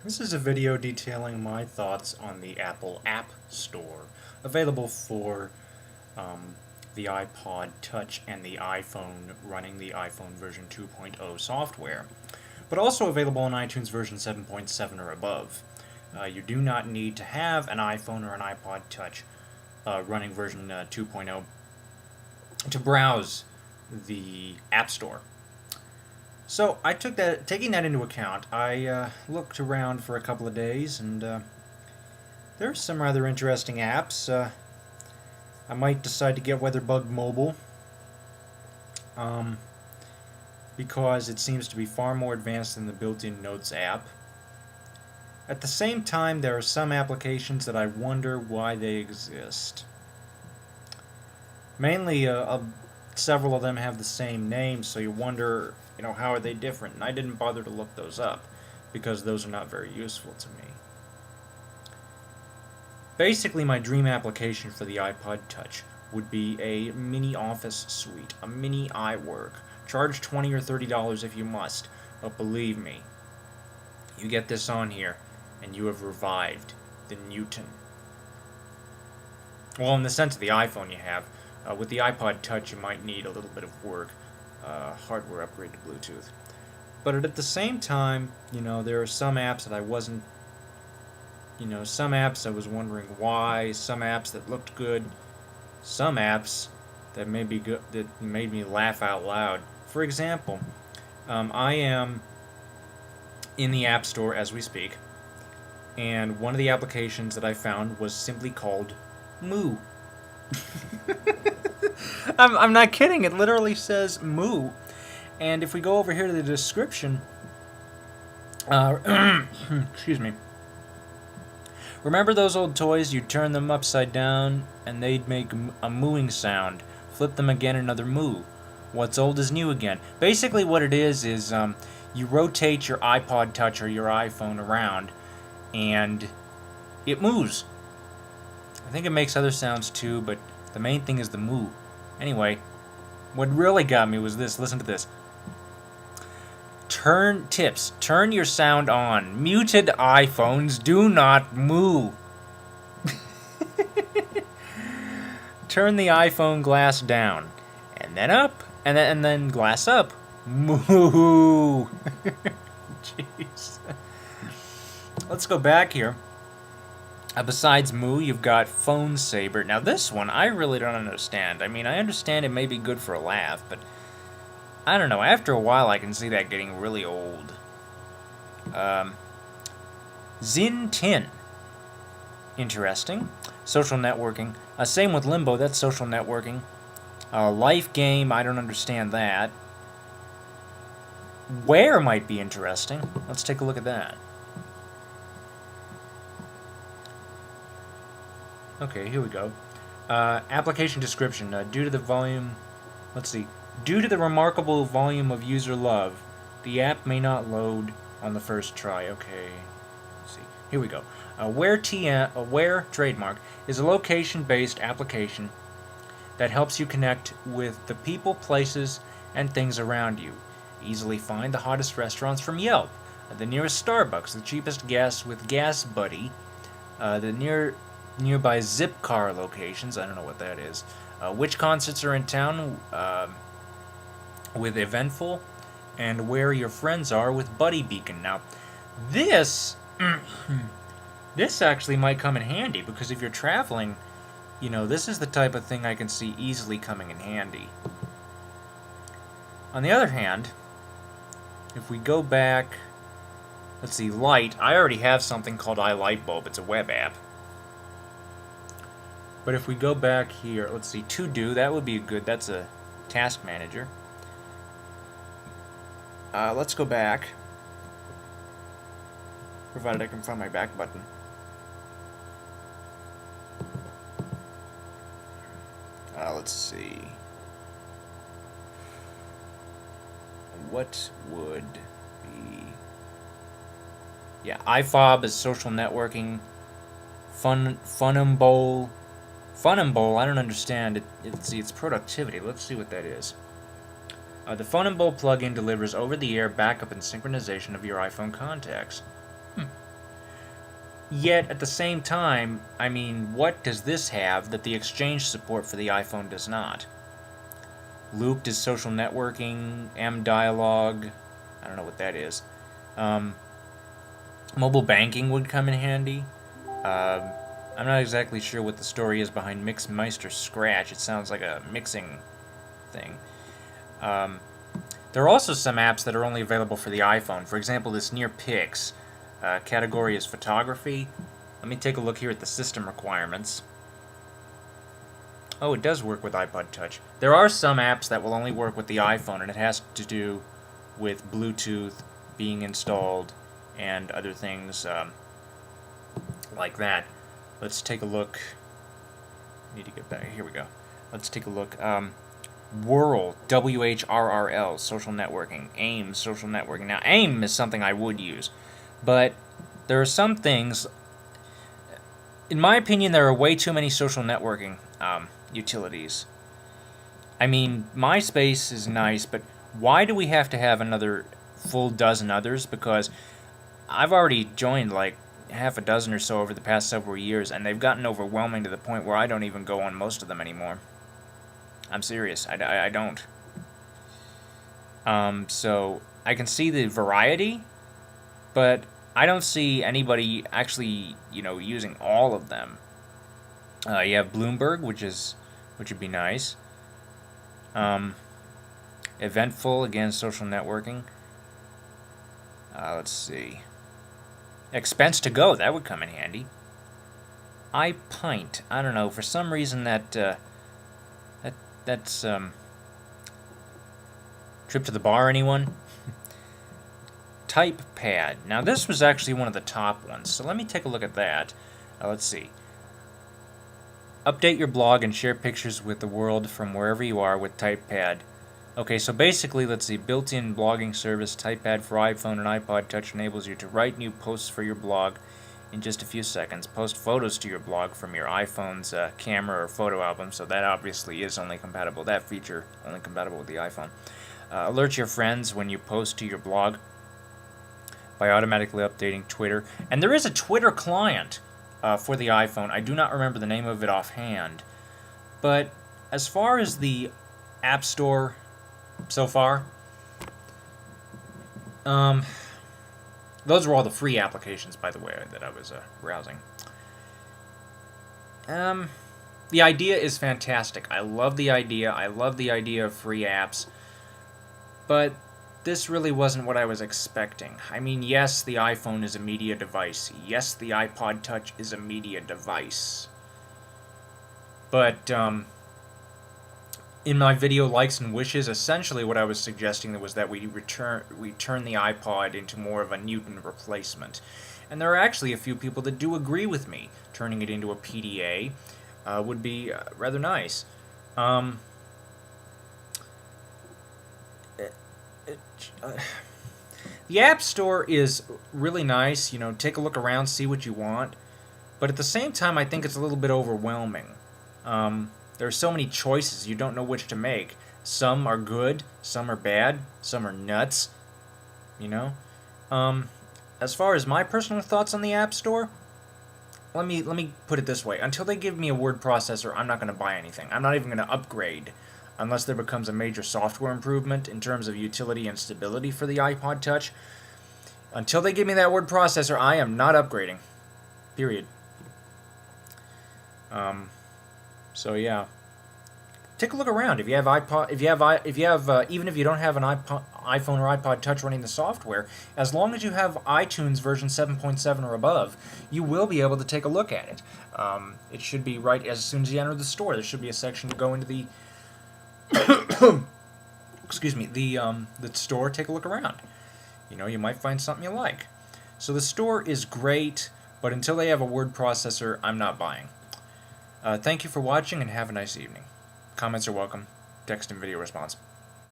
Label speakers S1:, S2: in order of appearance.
S1: This is a video detailing my thoughts on the Apple App Store, available for um, the iPod Touch and the iPhone running the iPhone version 2.0 software, but also available on iTunes version 7.7 or above. You do not need to have an iPhone or an iPod Touch running version 2.0 to browse the App Store. So taking that into account, I looked around for a couple of days, and there are some rather interesting apps. I might decide to get WeatherBug Mobile, um, because it seems to be far more advanced than the built-in Notes app. At the same time, there are some applications that I wonder why they exist. Mainly, several of them have the same name, so you wonder, how are they different? And I didn't bother to look those up because those are not very useful to me. Basically, my dream application for the iPod Touch would be a mini office suite, a mini iWork. Charge $20 or $30 if you must, but believe me, you get this on here, and you have revived the Newton. Well, in the sense of the iPhone you have. With the iPod Touch, you might need a little bit of work, hardware upgrade to Bluetooth. But at the same time, there are some apps that I wasn't, some apps I was wondering why, some apps that looked good, some apps that that made me laugh out loud. For example, I am in the App Store as we speak, and one of the applications that I found was simply called Moo. I'm not kidding. It literally says Moo. And if we go over here to the description, excuse me. Remember those old toys? You'd turn them upside down and they'd make a mooing sound. Flip them again, another moo. What's old is new again. Basically, what it is you rotate your iPod Touch or your iPhone around, and it moves. I think it makes other sounds too, but the main thing is the moo. Anyway, what really got me was this. Listen to this. Turn your sound on. Muted iPhones do not moo. Turn the iPhone glass down, and then up, and then glass up. Moo. Jeez. Let's go back here. Besides Moo, you've got Phone Saber. Now this one, I really don't understand. I mean, I understand it may be good for a laugh, but I don't know. After a while, I can see that getting really old. Zin Tin. Interesting. Social networking. Same with Limbo, that's social networking. Life Game, I don't understand that. Where might be interesting. Let's take a look at that. Okay, here we go. Application description. Due to the volume... Let's see. Due to the remarkable volume of user love, the app may not load on the first try. Okay. Let's see. Here we go. Where trademark is a location-based application that helps you connect with the people, places, and things around you. Easily find the hottest restaurants from Yelp, the nearest Starbucks, the cheapest gas with Gas Buddy, the nearby Zipcar locations. I don't know what that is. Which concerts are in town with Eventful, and where your friends are with Buddy Beacon. Now, this this actually might come in handy because if you're traveling, this is the type of thing I can see easily coming in handy. On the other hand, if we go back, let's see, Light. I already have something called iLightBulb. It's a web app. But if we go back here, let's see, To Do, that would be good. That's a task manager. Let's go back, provided I can find my back button. Let's see. What would be... Yeah, iFob is social networking. Funimble, I don't understand. It's productivity. Let's see what that is. The Funimble plugin delivers over-the-air backup and synchronization of your iPhone contacts. Yet, at the same time, I mean, what does this have that the Exchange support for the iPhone does not? Looped is social networking, mDialog, I don't know what that is. Mobile banking would come in handy. I'm not exactly sure what the story is behind Mixmeister Scratch. It sounds like a mixing thing. There are also some apps that are only available for the iPhone. For example, this NearPix category is photography. Let me take a look here at the system requirements. Oh, it does work with iPod Touch. There are some apps that will only work with the iPhone, and it has to do with Bluetooth being installed and other things like that. Let's take a look. Need to get back. Here we go. Let's take a look. Whirl, WHRRL, social networking. AIM, social networking. Now, AIM is something I would use, but there are some things. In my opinion, there are way too many social networking utilities. I mean, MySpace is nice, but why do we have to have another full dozen others? Because I've already joined like half a dozen or so over the past several years, and they've gotten overwhelming to the point where I don't even go on most of them anymore. I'm serious. I don't. So I can see the variety, but I don't see anybody actually, using all of them. You have Bloomberg, which would be nice. Eventful, again, social networking. Let's see. Expense to Go, that would come in handy. iPint, I don't know, for some reason that's Trip to the Bar, anyone? TypePad. Now this was actually one of the top ones, so let me take a look at that. Let's see. Update your blog and share pictures with the world from wherever you are with TypePad. Okay, so basically, let's see, built-in blogging service, TypePad for iPhone and iPod Touch enables you to write new posts for your blog in just a few seconds. Post photos to your blog from your iPhone's camera or photo album, so that obviously is only compatible, that feature only compatible with the iPhone. Alert your friends when you post to your blog by automatically updating Twitter. And there is a Twitter client for the iPhone. I do not remember the name of it offhand. But as far as the App Store so far, those were all the free applications, by the way, that I was browsing. The idea is fantastic. I love the idea. I love the idea of free apps. But this really wasn't what I was expecting. I mean, yes, the iPhone is a media device. Yes, the iPod Touch is a media device. But, in my video Likes and Wishes, essentially what I was suggesting was that we turn the iPod into more of a Newton replacement. And there are actually a few people that do agree with me. Turning it into a PDA would be rather nice. The App Store is really nice, take a look around, see what you want. But at the same time, I think it's a little bit overwhelming. There are so many choices, you don't know which to make. Some are good, some are bad, some are nuts, As far as my personal thoughts on the App Store, let me put it this way. Until they give me a word processor, I'm not going to buy anything. I'm not even going to upgrade unless there becomes a major software improvement in terms of utility and stability for the iPod Touch. Until they give me that word processor, I am not upgrading. Period. So yeah, take a look around. If you have even if you don't have an iPhone or iPod Touch running the software, as long as you have iTunes version 7.7 or above, you will be able to take a look at it. It should be right as soon as you enter the store. There should be a section to go into the excuse me, the store. Take a look around. You might find something you like. So the store is great, but until they have a word processor, I'm not buying. Thank you for watching and have a nice evening. Comments are welcome. Text and video response.